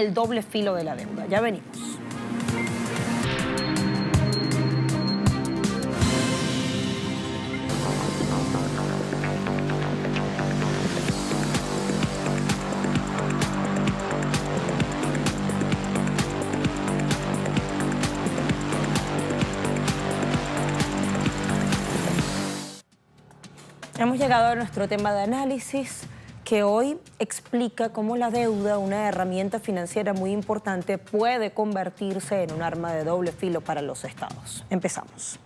el doble filo de la deuda. Ya venimos. Hemos llegado a nuestro tema de análisis, que hoy explica cómo la deuda, una herramienta financiera muy importante, puede convertirse en un arma de doble filo para los estados. Empezamos.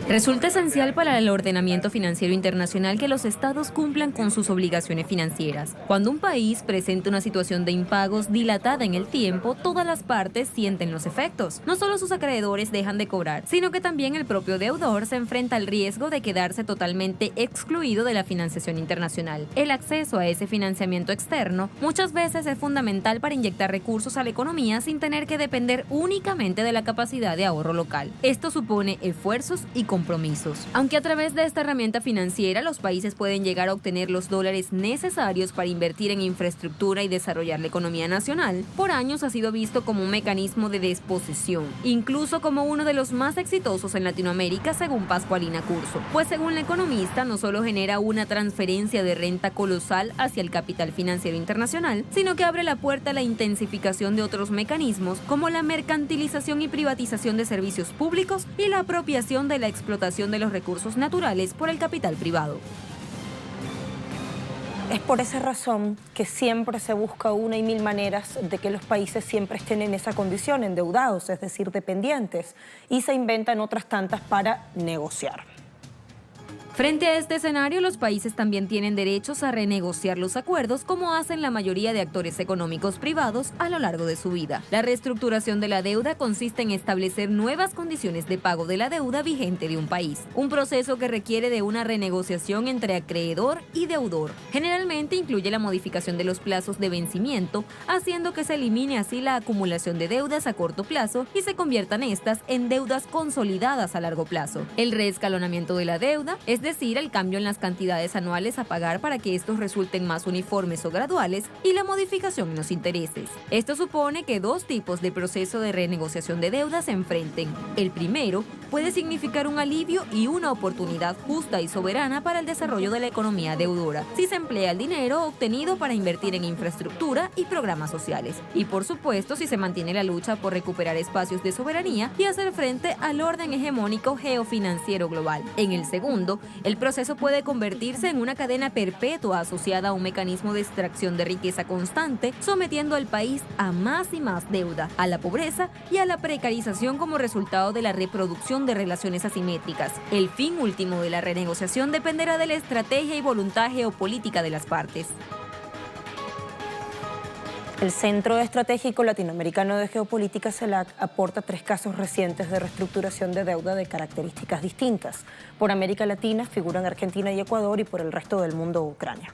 Resulta esencial para el ordenamiento financiero internacional que los estados cumplan con sus obligaciones financieras. Cuando un país presenta una situación de impagos dilatada en el tiempo, todas las partes sienten los efectos. No solo sus acreedores dejan de cobrar, sino que también el propio deudor se enfrenta al riesgo de quedarse totalmente excluido de la financiación internacional. El acceso a ese financiamiento externo muchas veces es fundamental para inyectar recursos a la economía sin tener que depender únicamente de la capacidad de ahorro local. Esto supone esfuerzos y compromisos. Aunque a través de esta herramienta financiera los países pueden llegar a obtener los dólares necesarios para invertir en infraestructura y desarrollar la economía nacional, por años ha sido visto como un mecanismo de disposición, incluso como uno de los más exitosos en Latinoamérica según Pascualina Curso. Pues según la economista, no solo genera una transferencia de renta colosal hacia el capital financiero internacional, sino que abre la puerta a la intensificación de otros mecanismos como la mercantilización y privatización de servicios públicos y la apropiación de la explotación de los recursos naturales por el capital privado. Es por esa razón que siempre se busca una y mil maneras de que los países siempre estén en esa condición, endeudados, es decir, dependientes, y se inventan otras tantas para negociar. Frente a este escenario, los países también tienen derechos a renegociar los acuerdos, como hacen la mayoría de actores económicos privados a lo largo de su vida. La reestructuración de la deuda consiste en establecer nuevas condiciones de pago de la deuda vigente de un país, un proceso que requiere de una renegociación entre acreedor y deudor. Generalmente incluye la modificación de los plazos de vencimiento, haciendo que se elimine así la acumulación de deudas a corto plazo y se conviertan estas en deudas consolidadas a largo plazo. El reescalonamiento de la deuda, es decir, el cambio en las cantidades anuales a pagar para que estos resulten más uniformes o graduales, y la modificación en los intereses. Esto supone que dos tipos de proceso de renegociación de deuda se enfrenten. El primero puede significar un alivio y una oportunidad justa y soberana para el desarrollo de la economía deudora, si se emplea el dinero obtenido para invertir en infraestructura y programas sociales. Y por supuesto, si se mantiene la lucha por recuperar espacios de soberanía y hacer frente al orden hegemónico geofinanciero global. En el segundo, el proceso puede convertirse en una cadena perpetua asociada a un mecanismo de extracción de riqueza constante, sometiendo al país a más y más deuda, a la pobreza y a la precarización como resultado de la reproducción de relaciones asimétricas. El fin último de la renegociación dependerá de la estrategia y voluntad geopolítica de las partes. El Centro Estratégico Latinoamericano de Geopolítica, CELAC, aporta 3 casos recientes de reestructuración de deuda de características distintas. Por América Latina figuran Argentina y Ecuador, y por el resto del mundo, Ucrania.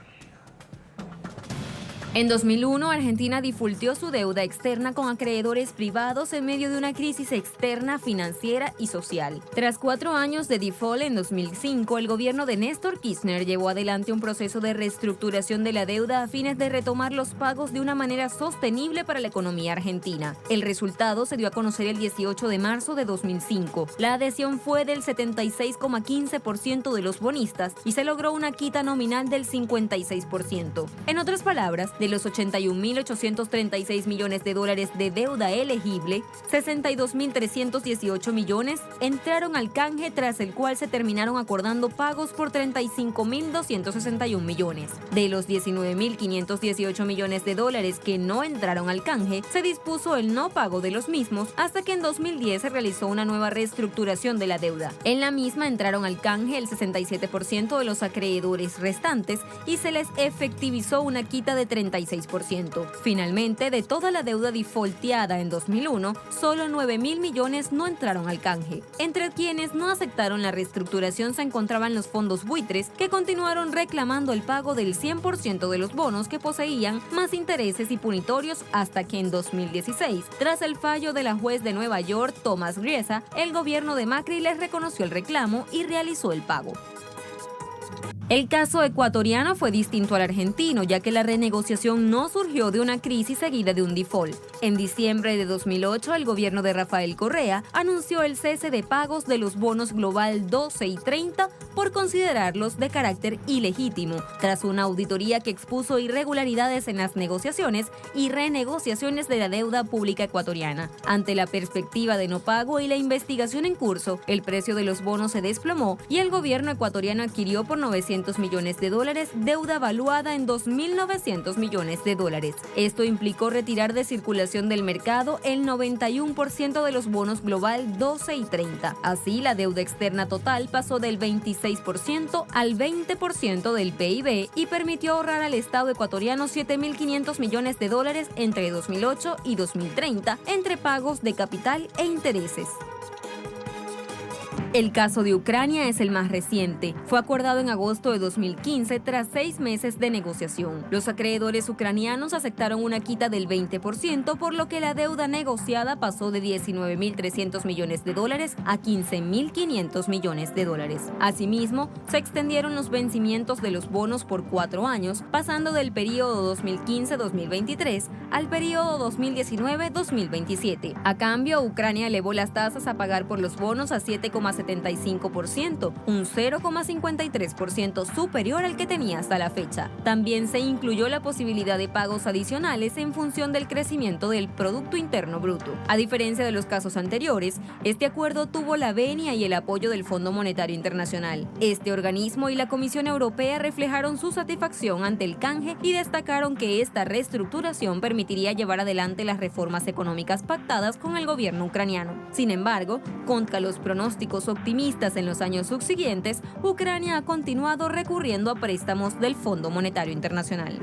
En 2001, Argentina defaultió su deuda externa con acreedores privados en medio de una crisis externa, financiera y social. Tras 4 años de default en 2005, el gobierno de Néstor Kirchner llevó adelante un proceso de reestructuración de la deuda a fines de retomar los pagos de una manera sostenible para la economía argentina. El resultado se dio a conocer el 18 de marzo de 2005. La adhesión fue del 76,15% de los bonistas y se logró una quita nominal del 56%. En otras palabras, de los 81.836 millones de dólares de deuda elegible, 62.318 millones entraron al canje, tras el cual se terminaron acordando pagos por 35.261 millones. De los 19.518 millones de dólares que no entraron al canje, se dispuso el no pago de los mismos hasta que en 2010 se realizó una nueva reestructuración de la deuda. En la misma entraron al canje el 67% de los acreedores restantes y se les efectivizó una quita de 36%. Finalmente, de toda la deuda defaulteada en 2001, solo 9.000 millones no entraron al canje. Entre quienes no aceptaron la reestructuración se encontraban los fondos buitres, que continuaron reclamando el pago del 100% de los bonos que poseían, más intereses y punitorios, hasta que en 2016, tras el fallo de la juez de Nueva York, Thomas Griesa, el gobierno de Macri les reconoció el reclamo y realizó el pago. El caso ecuatoriano fue distinto al argentino, ya que la renegociación no surgió de una crisis seguida de un default. En diciembre de 2008, el gobierno de Rafael Correa anunció el cese de pagos de los bonos Global 12 y 30 por considerarlos de carácter ilegítimo, tras una auditoría que expuso irregularidades en las negociaciones y renegociaciones de la deuda pública ecuatoriana. Ante la perspectiva de no pago y la investigación en curso, el precio de los bonos se desplomó y el gobierno ecuatoriano adquirió por $900 millones deuda valuada en $2.900 millones. Esto implicó retirar de circulación del mercado el 91% de los bonos Global 12 y 30. Así, la deuda externa total pasó del 26% al 20% del PIB y permitió ahorrar al Estado ecuatoriano $7.500 millones entre 2008 y 2030 entre pagos de capital e intereses. El caso de Ucrania es el más reciente. Fue acordado en agosto de 2015 tras 6 meses de negociación. Los acreedores ucranianos aceptaron una quita del 20%, por lo que la deuda negociada pasó de $19.300 millones a $15.500 millones. Asimismo, se extendieron los vencimientos de los bonos por 4 años, pasando del periodo 2015-2023 al periodo 2019-2027. A cambio, Ucrania elevó las tasas a pagar por los bonos a 7,75%, un 0,53% superior al que tenía hasta la fecha. También se incluyó la posibilidad de pagos adicionales en función del crecimiento del Producto Interno Bruto. A diferencia de los casos anteriores, este acuerdo tuvo la venia y el apoyo del Fondo Monetario Internacional. Este organismo y la Comisión Europea reflejaron su satisfacción ante el canje y destacaron que esta reestructuración permitiría llevar adelante las reformas económicas pactadas con el gobierno ucraniano. Sin embargo, contra los pronósticos optimistas en los años subsiguientes, Ucrania ha continuado recurriendo a préstamos del Fondo Monetario Internacional.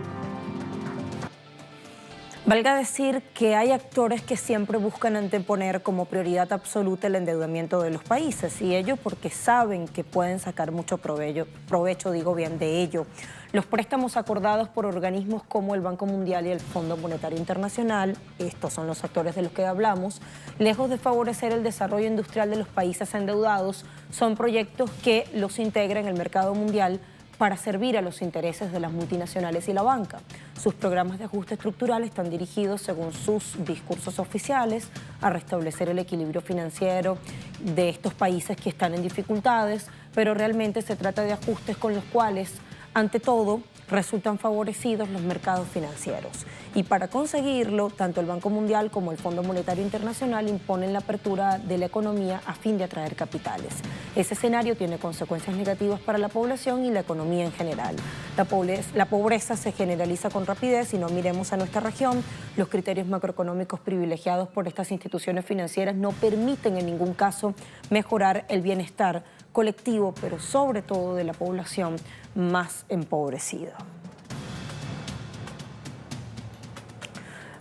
Valga decir que hay actores que siempre buscan anteponer como prioridad absoluta el endeudamiento de los países, y ello porque saben que pueden sacar mucho provecho de ello. Los préstamos acordados por organismos como el Banco Mundial y el Fondo Monetario Internacional, estos son los actores de los que hablamos, lejos de favorecer el desarrollo industrial de los países endeudados, son proyectos que los integran en el mercado mundial para servir a los intereses de las multinacionales y la banca. Sus programas de ajuste estructural están dirigidos, según sus discursos oficiales, a restablecer el equilibrio financiero de estos países que están en dificultades, pero realmente se trata de ajustes con los cuales, ante todo, resultan favorecidos los mercados financieros. Y para conseguirlo, tanto el Banco Mundial como el Fondo Monetario Internacional imponen la apertura de la economía a fin de atraer capitales. Ese escenario tiene consecuencias negativas para la población y la economía en general. La pobreza se generaliza con rapidez y no miremos a nuestra región. Los criterios macroeconómicos privilegiados por estas instituciones financieras no permiten en ningún caso mejorar el bienestar colectivo, pero sobre todo de la población más empobrecida.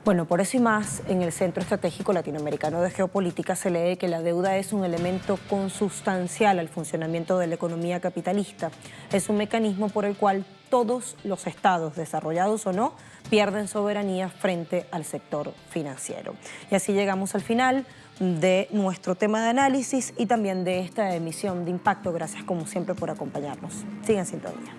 Bueno, por eso y más, en el Centro Estratégico Latinoamericano de Geopolítica se lee que la deuda es un elemento consustancial al funcionamiento de la economía capitalista. Es un mecanismo por el cual todos los estados, desarrollados o no, pierden soberanía frente al sector financiero. Y así llegamos al final de nuestro tema de análisis y también de esta emisión de Impacto. Gracias como siempre por acompañarnos. Sigan en sintonía.